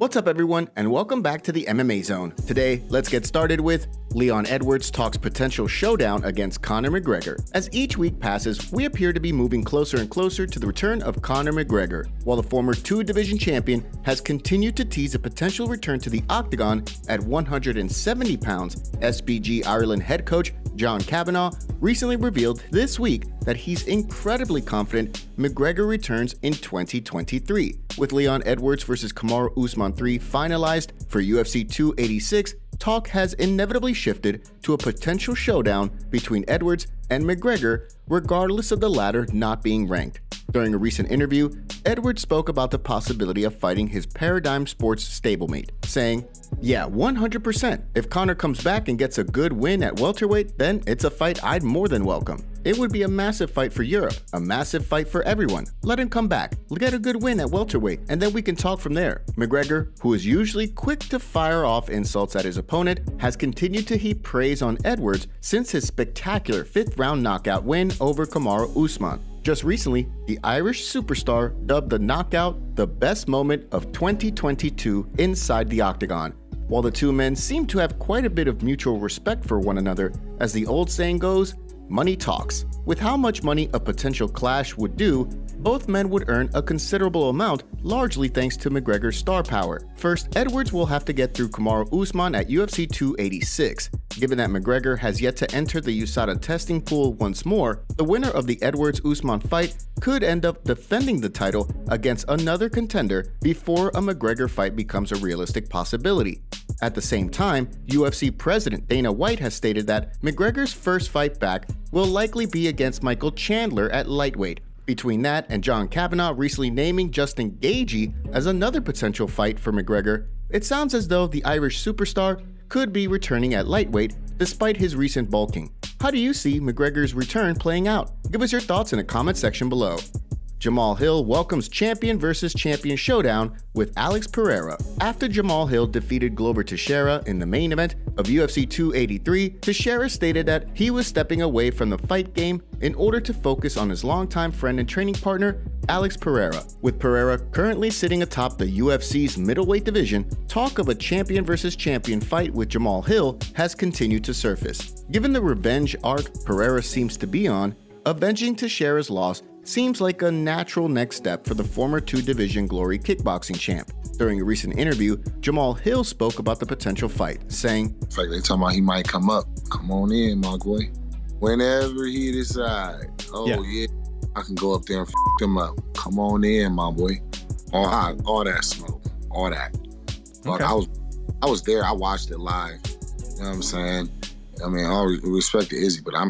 What's up everyone, and welcome back to the MMA Zone. Today, let's get started with Leon Edwards talks potential showdown against Conor McGregor. As each week passes, we appear to be moving closer and closer to the return of Conor McGregor, while the former two-division champion has continued to tease a potential return to the octagon at 170 pounds. SBG Ireland head coach John Kavanagh recently revealed this week that he's incredibly confident McGregor returns in 2023. With Leon Edwards vs. Kamaru Usman 3 finalized for UFC 286, talk has inevitably shifted to a potential showdown between Edwards and McGregor, regardless of the latter not being ranked. During a recent interview, Edwards spoke about the possibility of fighting his Paradigm Sports stablemate, saying, "Yeah, 100%. If Conor comes back and gets a good win at welterweight, then it's a fight I'd more than welcome. It would be a massive fight for Europe, a massive fight for everyone. Let him come back, get a good win at welterweight, and then we can talk from there." McGregor, who is usually quick to fire off insults at his opponent, has continued to heap praise on Edwards since his spectacular fifth-round knockout win over Kamaru Usman. Just recently, the Irish superstar dubbed the knockout the best moment of 2022 inside the octagon. While the two men seem to have quite a bit of mutual respect for one another, as the old saying goes, money talks. With how much money a potential clash would do, both men would earn a considerable amount, largely thanks to McGregor's star power. First, Edwards will have to get through Kamaru Usman at UFC 286. Given that McGregor has yet to enter the USADA testing pool once more, the winner of the Edwards-Usman fight could end up defending the title against another contender before a McGregor fight becomes a realistic possibility. At the same time, UFC President Dana White has stated that McGregor's first fight back will likely be against Michael Chandler at lightweight. Between that and John Kavanagh recently naming Justin Gaethje as another potential fight for McGregor, it sounds as though the Irish superstar could be returning at lightweight despite his recent bulking. How do you see McGregor's return playing out? Give us your thoughts in the comment section below. Jamahal Hill welcomes champion vs. champion showdown with Alex Pereira. After Jamahal Hill defeated Glover Teixeira in the main event of UFC 283, Teixeira stated that he was stepping away from the fight game in order to focus on his longtime friend and training partner, Alex Pereira. With Pereira currently sitting atop the UFC's middleweight division, talk of a champion vs. champion fight with Jamahal Hill has continued to surface. Given the revenge arc Pereira seems to be on, avenging Teixeira's loss seems like a natural next step for the former two-division Glory kickboxing champ. During a recent interview, Jamahal Hill spoke about the potential fight, saying, "In fact, they talking about he might come up. Come on in, my boy. Whenever he decide, yeah, I can go up there and him up. Come on in, my boy. All that smoke, all that." Okay. I was there. I watched it live. You know what I'm saying? I mean, all respect to Izzy, but I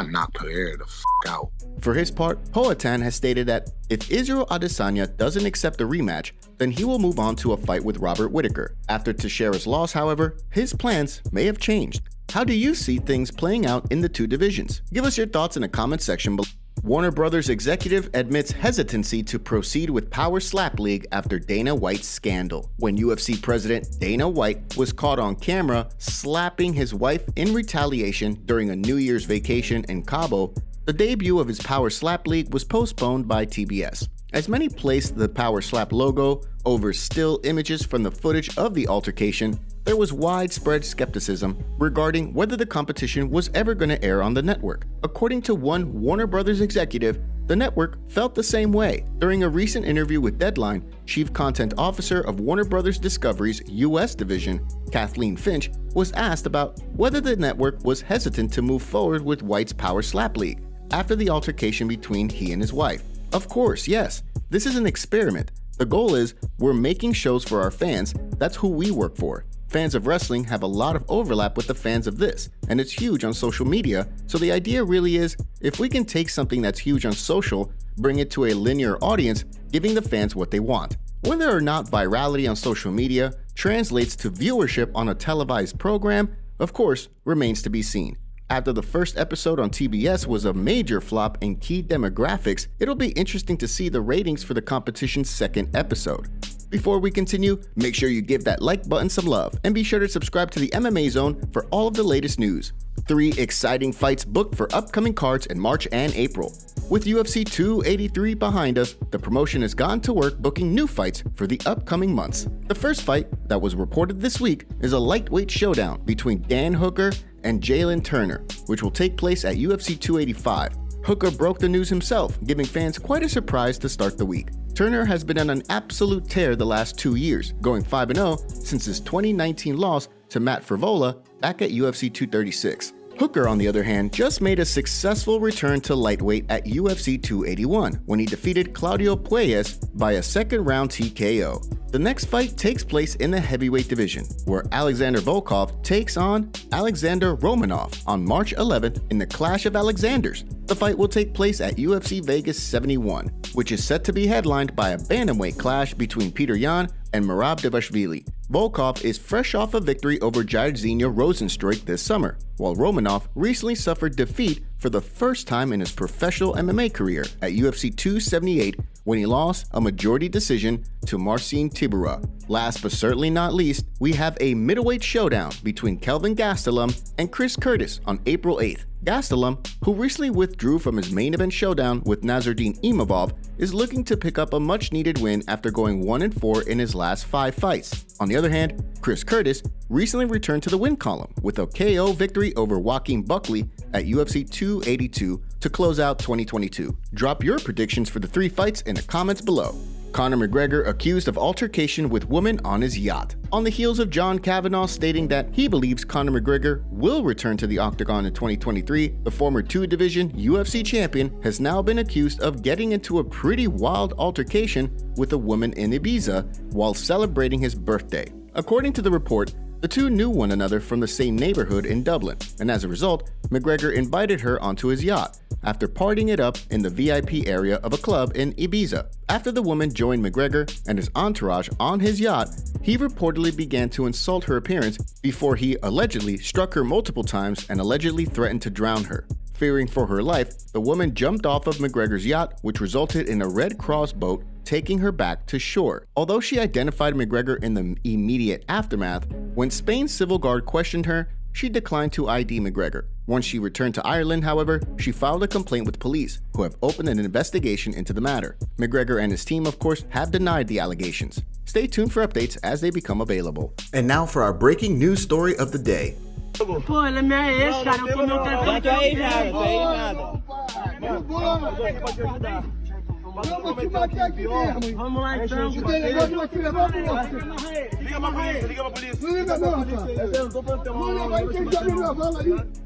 knocked Pereira the out. For his part, Poatan has stated that if Israel Adesanya doesn't accept a rematch, then he will move on to a fight with Robert Whittaker. After Teixeira's loss, however, his plans may have changed. How do you see things playing out in the two divisions? Give us your thoughts in the comment section below. Warner Brothers executive admits hesitancy to proceed with Power Slap League after Dana White's scandal. When UFC president Dana White was caught on camera slapping his wife in retaliation during a New Year's vacation in Cabo, the debut of his Power Slap League was postponed by TBS. As many placed the Power Slap logo over still images from the footage of the altercation, there was widespread skepticism regarding whether the competition was ever going to air on the network. According to one Warner Brothers executive, the network felt the same way. During a recent interview with Deadline, Chief Content Officer of Warner Brothers Discovery's US division, Kathleen Finch, was asked about whether the network was hesitant to move forward with White's Power Slap League after the altercation between he and his wife. Of course, yes. This is an experiment. The goal is, we're making shows for our fans. That's who we work for. Fans of wrestling have a lot of overlap with the fans of this, and it's huge on social media, so the idea really is, if we can take something that's huge on social, bring it to a linear audience, giving the fans what they want. Whether or not virality on social media translates to viewership on a televised program, of course, remains to be seen. After the first episode on TBS was a major flop in key demographics, it'll be interesting to see the ratings for the competition's second episode. Before we continue, make sure you give that like button some love and be sure to subscribe to the MMA Zone for all of the latest news. 3 exciting fights booked for upcoming cards in March and April. With UFC 283 behind us, the promotion has gone to work booking new fights for the upcoming months. The first fight that was reported this week is a lightweight showdown between Dan Hooker and Jalen Turner, which will take place at UFC 285. Hooker broke the news himself, giving fans quite a surprise to start the week. Turner has been on an absolute tear the last 2 years, going 5-0 since his 2019 loss to Matt Frevola back at UFC 236. Hooker, on the other hand, just made a successful return to lightweight at UFC 281 when he defeated Claudio Puelles by a second-round TKO. The next fight takes place in the heavyweight division, where Alexander Volkov takes on Alexander Romanov on March 11th in the Clash of Alexanders. The fight will take place at UFC Vegas 71, which is set to be headlined by a bantamweight clash between Peter Yan and Merab Dvalishvili. Volkov is fresh off a victory over Jairzinho Rozenstruik this summer, while Romanov recently suffered defeat for the first time in his professional MMA career at UFC 278 when he lost a majority decision to Marcin Tybura. Last but certainly not least, we have a middleweight showdown between Kelvin Gastelum and Chris Curtis on April 8th. Gastelum, who recently withdrew from his main event showdown with Nasruddin Imavov, is looking to pick up a much-needed win after going 1-4 in his last 5 fights. On the other hand, Chris Curtis recently returned to the win column with a KO victory over Joaquin Buckley at UFC 282 to close out 2022. Drop your predictions for the 3 fights in the comments below. Conor McGregor accused of altercation with woman on his yacht. On the heels of John Kavanagh stating that he believes Conor McGregor will return to the octagon in 2023, the former 2-division UFC champion has now been accused of getting into a pretty wild altercation with a woman in Ibiza while celebrating his birthday. According to the report, the two knew one another from the same neighborhood in Dublin, and as a result, McGregor invited her onto his yacht after partying it up in the VIP area of a club in Ibiza. After the woman joined McGregor and his entourage on his yacht, he reportedly began to insult her appearance before he allegedly struck her multiple times and allegedly threatened to drown her. Fearing for her life, the woman jumped off of McGregor's yacht, which resulted in a Red Cross boat taking her back to shore. Although she identified McGregor in the immediate aftermath, when Spain's civil guard questioned her, she declined to ID McGregor. Once she returned to Ireland, however, she filed a complaint with police, who have opened an investigation into the matter. McGregor and his team, of course, have denied the allegations. Stay tuned for updates as they become available. And now for our breaking news story of the day. Pô, ela me é esse, cara. Eu comi o telefone. Vamos lá então.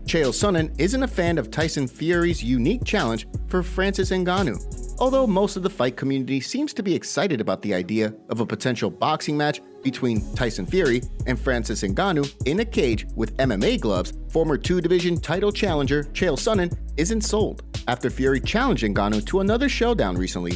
Chael Sonnen isn't a fan of Tyson Fury's unique challenge for Francis Ngannou. Although most of the fight community seems to be excited about the idea of a potential boxing match between Tyson Fury and Francis Ngannou in a cage with MMA gloves, former 2-division title challenger Chael Sonnen isn't sold. After Fury challenged Ngannou to another showdown recently,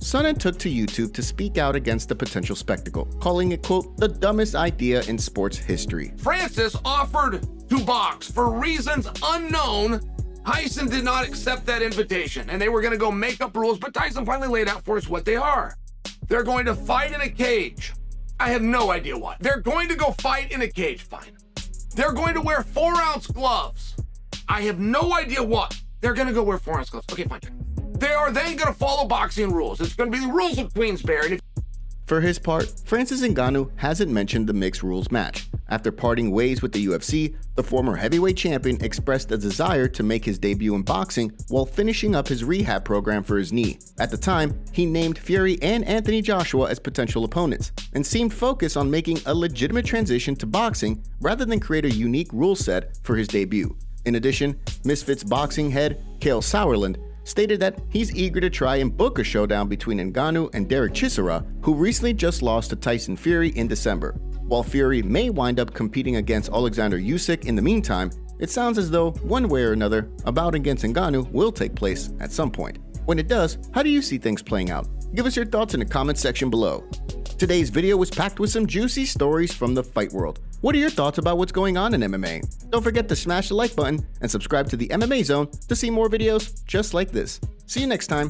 Sonnen took to YouTube to speak out against the potential spectacle, calling it, quote, the dumbest idea in sports history. Francis offered to box for reasons unknown. Tyson did not accept that invitation, and they were going to go make up rules, but Tyson finally laid out for us what they are. They're going to fight in a cage. I have no idea why. They're going to go fight in a cage, fine. They're going to wear 4-ounce gloves. I have no idea what. They're going to go wear 4-ounce gloves. Okay, fine. They are then going to follow boxing rules. It's going to be the rules of Queensberry. For his part, Francis Ngannou hasn't mentioned the mixed rules match. After parting ways with the UFC, the former heavyweight champion expressed a desire to make his debut in boxing while finishing up his rehab program for his knee. At the time, he named Fury and Anthony Joshua as potential opponents, and seemed focused on making a legitimate transition to boxing rather than create a unique rule set for his debut. In addition, Misfits boxing head Cale Sauerland stated that he's eager to try and book a showdown between Ngannou and Derek Chisora, who recently just lost to Tyson Fury in December. While Fury may wind up competing against Alexander Usyk in the meantime, it sounds as though, one way or another, a bout against Ngannou will take place at some point. When it does, how do you see things playing out? Give us your thoughts in the comments section below. Today's video was packed with some juicy stories from the fight world. What are your thoughts about what's going on in MMA? Don't forget to smash the like button and subscribe to the MMA Zone to see more videos just like this. See you next time.